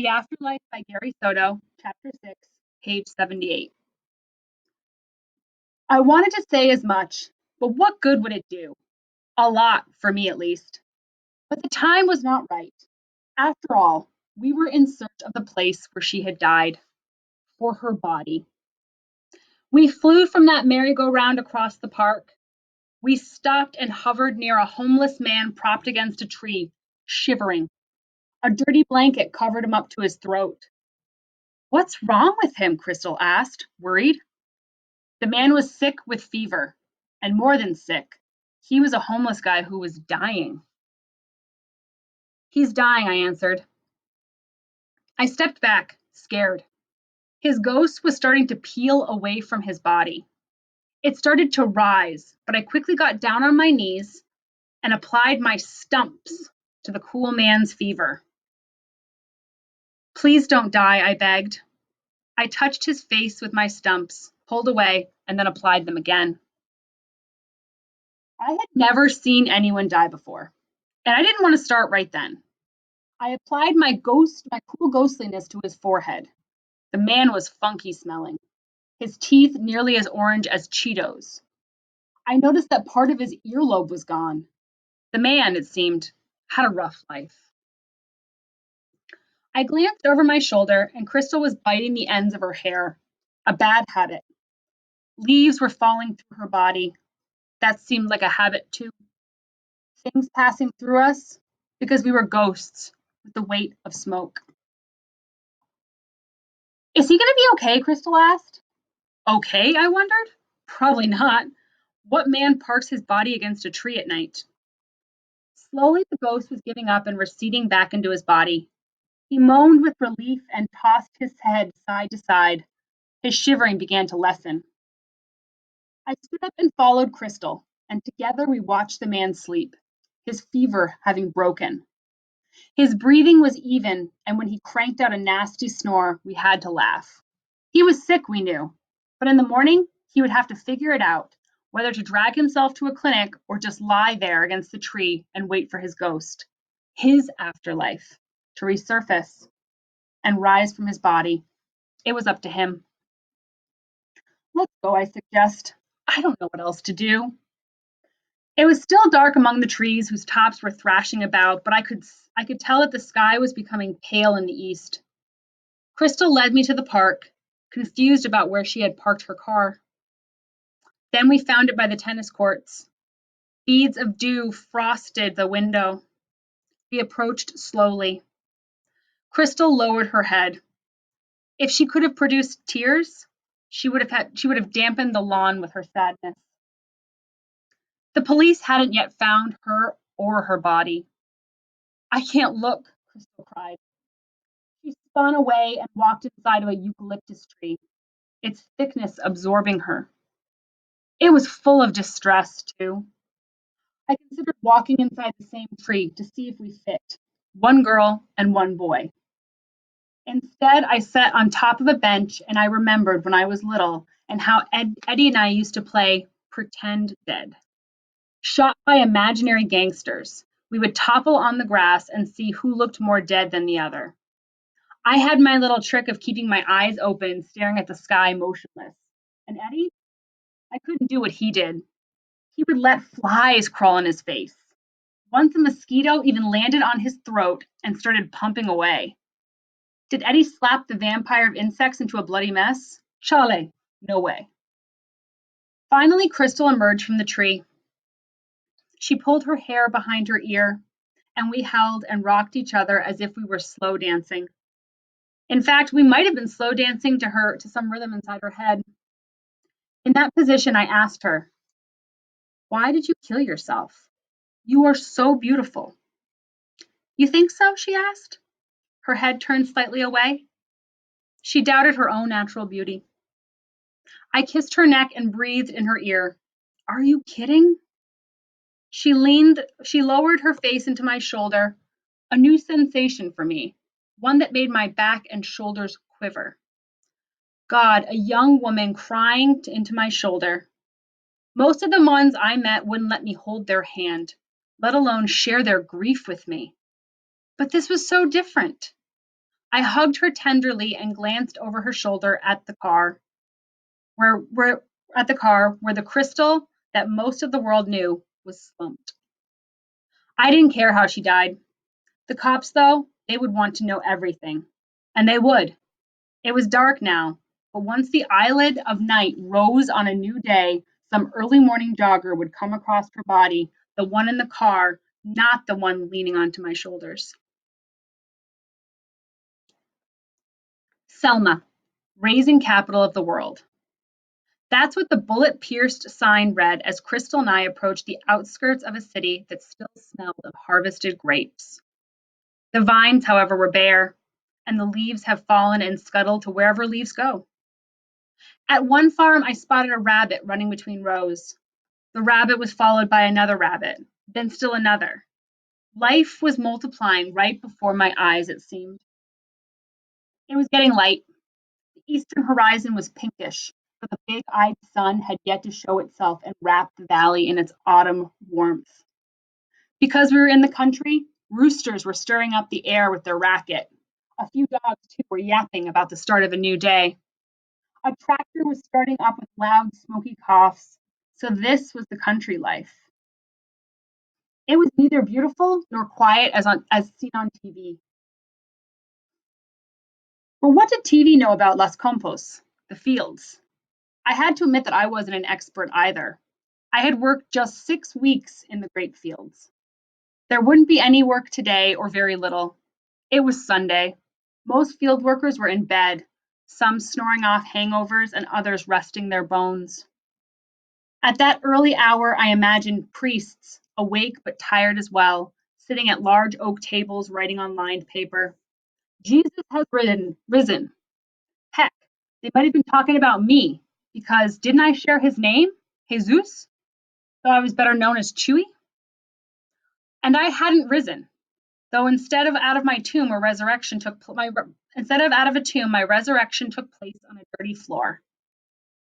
The Afterlife by Gary Soto, Chapter 6, page 78. I wanted to say as much, but what good would it do? A lot, for me at least. But the time was not right. After all, we were in search of the place where she had died, for her body. We flew from that merry-go-round across the park. We stopped and hovered near a homeless man propped against a tree, shivering. A dirty blanket covered him up to his throat. What's wrong with him? Crystal asked, worried. The man was sick with fever, and more than sick. He was a homeless guy who was dying. He's dying, I answered. I stepped back, scared. His ghost was starting to peel away from his body. It started to rise, but I quickly got down on my knees and applied my stumps to the cool man's fever. Please don't die, I begged. I touched his face with my stumps, pulled away, and then applied them again. I had never seen anyone die before, and I didn't want to start right then. I applied my cool ghostliness to his forehead. The man was funky smelling, his teeth nearly as orange as Cheetos. I noticed that part of his earlobe was gone. The man, it seemed, had a rough life. I glanced over my shoulder, and Crystal was biting the ends of her hair, a bad habit. Leaves were falling through her body. That seemed like a habit, too. Things passing through us because we were ghosts with the weight of smoke. Is he going to be okay? Crystal asked. Okay, I wondered. Probably not. What man parks his body against a tree at night? Slowly, the ghost was giving up and receding back into his body. He moaned with relief and tossed his head side to side. His shivering began to lessen. I stood up and followed Crystal, and together we watched the man sleep, his fever having broken. His breathing was even, and when he cranked out a nasty snore, we had to laugh. He was sick, we knew, but in the morning, he would have to figure it out, whether to drag himself to a clinic or just lie there against the tree and wait for his ghost, his afterlife, to resurface and rise from his body. It was up to him. Let's go, I suggest. I don't know what else to do. It was still dark among the trees whose tops were thrashing about, but I could tell that the sky was becoming pale in the east. Crystal led me to the park, confused about where she had parked her car. Then we found it by the tennis courts. Beads of dew frosted the window. We approached slowly. Crystal lowered her head. If she could have produced tears, she would have dampened the lawn with her sadness. The police hadn't yet found her or her body. I can't look, Crystal cried. She spun away and walked inside of a eucalyptus tree, its thickness absorbing her. It was full of distress, too. I considered walking inside the same tree to see if we fit, one girl and one boy. Instead, I sat on top of a bench and I remembered when I was little and how Eddie and I used to play pretend dead. Shot by imaginary gangsters, we would topple on the grass and see who looked more dead than the other. I had my little trick of keeping my eyes open, staring at the sky motionless. And Eddie? I couldn't do what he did. He would let flies crawl in his face. Once a mosquito even landed on his throat and started pumping away. Did Eddie slap the vampire of insects into a bloody mess? Chale, no way. Finally, Crystal emerged from the tree. She pulled her hair behind her ear, and we held and rocked each other as if we were slow dancing. In fact, we might have been slow dancing to some rhythm inside her head. In that position, I asked her, "Why did you kill yourself? You are so beautiful." "You think so?" she asked, her head turned slightly away. She doubted her own natural beauty. I kissed her neck and breathed in her ear. "Are you kidding?" She lowered her face into my shoulder, a new sensation for me, one that made my back and shoulders quiver. God, a young woman crying into my shoulder. Most of the ones I met wouldn't let me hold their hand, let alone share their grief with me. But this was so different. I hugged her tenderly and glanced over her shoulder at the car, where the crystal that most of the world knew was slumped. I didn't care how she died. The cops, though, they would want to know everything. And they would. It was dark now, but once the eyelid of night rose on a new day, some early morning jogger would come across her body, the one in the car, not the one leaning onto my shoulders. Selma, raising capital of the world. That's what the bullet-pierced sign read as Crystal and I approached the outskirts of a city that still smelled of harvested grapes. The vines, however, were bare, and the leaves have fallen and scuttled to wherever leaves go. At one farm, I spotted a rabbit running between rows. The rabbit was followed by another rabbit, then still another. Life was multiplying right before my eyes, it seemed. It was getting light. The eastern horizon was pinkish, but the big-eyed sun had yet to show itself and wrap the valley in its autumn warmth. Because we were in the country, roosters were stirring up the air with their racket. A few dogs, too, were yapping about the start of a new day. A tractor was starting up with loud, smoky coughs. So this was the country life. It was neither beautiful nor quiet as seen on TV. But what did TV know about Las Campos, the fields? I had to admit that I wasn't an expert either. I had worked just 6 weeks in the grape fields. There wouldn't be any work today or very little. It was Sunday. Most field workers were in bed, some snoring off hangovers and others resting their bones. At that early hour, I imagined priests, awake but tired as well, sitting at large oak tables writing on lined paper. Jesus has risen. Heck, they might have been talking about me, because didn't I share his name, Jesus? So I was better known as Chewy? And I hadn't risen, though instead of out of a tomb, my resurrection took place on a dirty floor.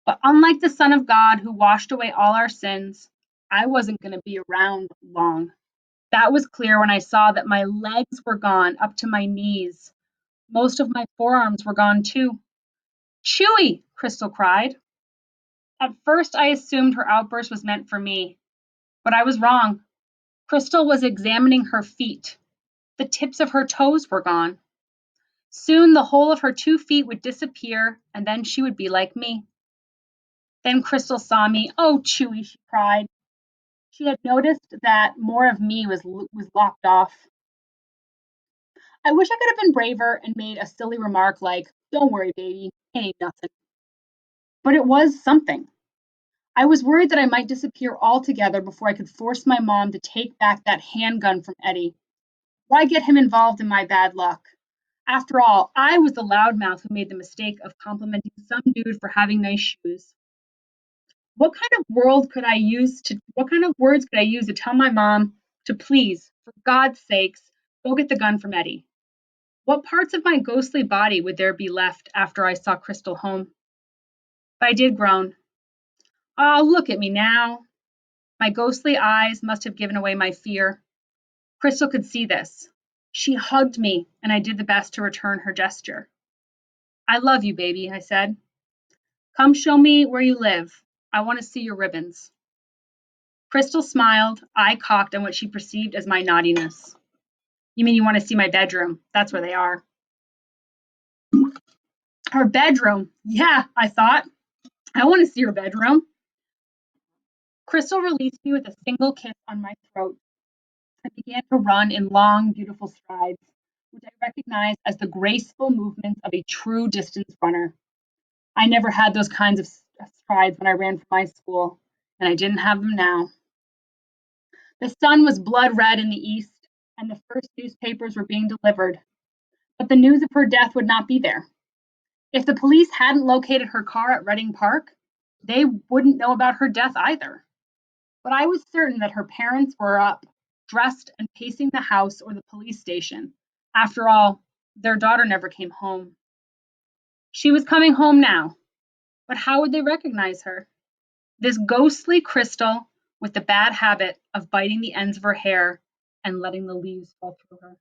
But unlike the Son of God who washed away all our sins, I wasn't going to be around long. That was clear when I saw that my legs were gone up to my knees. Most of my forearms were gone too. Chewy, Crystal cried. At first, I assumed her outburst was meant for me, but I was wrong. Crystal was examining her feet. The tips of her toes were gone. Soon the whole of her 2 feet would disappear, and then she would be like me. Then Crystal saw me. Oh, Chewy, she cried. She had noticed that more of me was locked off. I wish I could have been braver and made a silly remark like, "Don't worry, baby, it ain't nothing." But it was something. I was worried that I might disappear altogether before I could force my mom to take back that handgun from Eddie. Why get him involved in my bad luck? After all, I was the loudmouth who made the mistake of complimenting some dude for having nice shoes. What kind of words could I use to tell my mom to please, for God's sakes, go get the gun from Eddie? What parts of my ghostly body would there be left after I saw Crystal home? But I did groan. Oh, look at me now. My ghostly eyes must have given away my fear. Crystal could see this. She hugged me, and I did the best to return her gesture. I love you, baby, I said. Come show me where you live. I want to see your ribbons. Crystal smiled, eye cocked on what she perceived as my naughtiness. You mean you want to see my bedroom? That's where they are. Her bedroom. Yeah, I thought. I want to see her bedroom. Crystal released me with a single kiss on my throat. I began to run in long, beautiful strides, which I recognized as the graceful movements of a true distance runner. I never had those kinds of strides when I ran for my school, and I didn't have them now. The sun was blood red in the east, and the first newspapers were being delivered. But the news of her death would not be there. If the police hadn't located her car at Reading Park, they wouldn't know about her death either. But I was certain that her parents were up, dressed and pacing the house or the police station. After all, their daughter never came home. She was coming home now, but how would they recognize her? This ghostly Crystal with the bad habit of biting the ends of her hair and letting the leaves fall through her.